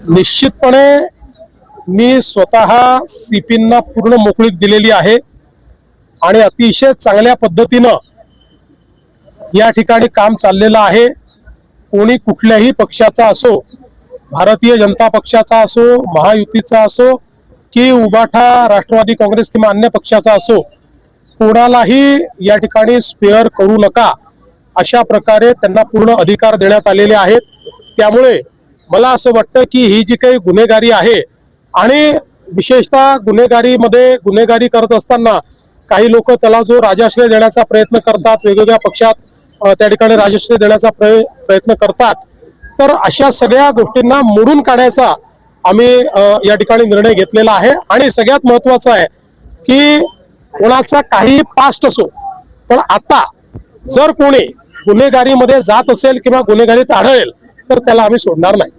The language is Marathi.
निश्चितपणे मी स्वतः सीपींना पूर्ण मोकळीक दिलेली आहे आणि अतिशय चांगल्या पद्धतीनं या ठिकाणी काम चाललेलं आहे। कोणी कुठल्याही पक्षाचा असो, भारतीय जनता पक्षाचा असो, महायुतीचा असो की उबाठा राष्ट्रवादी काँग्रेस किंवा अन्य पक्षाचा असो, कोणालाही या ठिकाणी स्पेअर करू नका अशा प्रकारे त्यांना पूर्ण अधिकार देण्यात आलेले आहेत। त्यामुळे मला असं वाटतं की ही जी काही गुन्हेगारी आहे आणि विशेषतः गुन्हेगारी करत असताना काही लोक त्याला जो राजाश्रय देण्याचा प्रयत्न करतात, वेगवेगळ्या पक्षात त्या ठिकाणी राजाश्रय देण्याचा प्रयत्न करतात, तर अशा सगळ्या गोष्टींना मोडून काढायचा आम्ही या ठिकाणी निर्णय घेतलेला आहे। आणि सगळ्यात महत्त्वाचं आहे की कोणाचा काही पास्ट असो, पण आता जर कोणी गुन्हेगारीमध्ये जात असेल किंवा गुन्हेगारीत आढळेल तर त्याला आम्ही सोडणार नाही।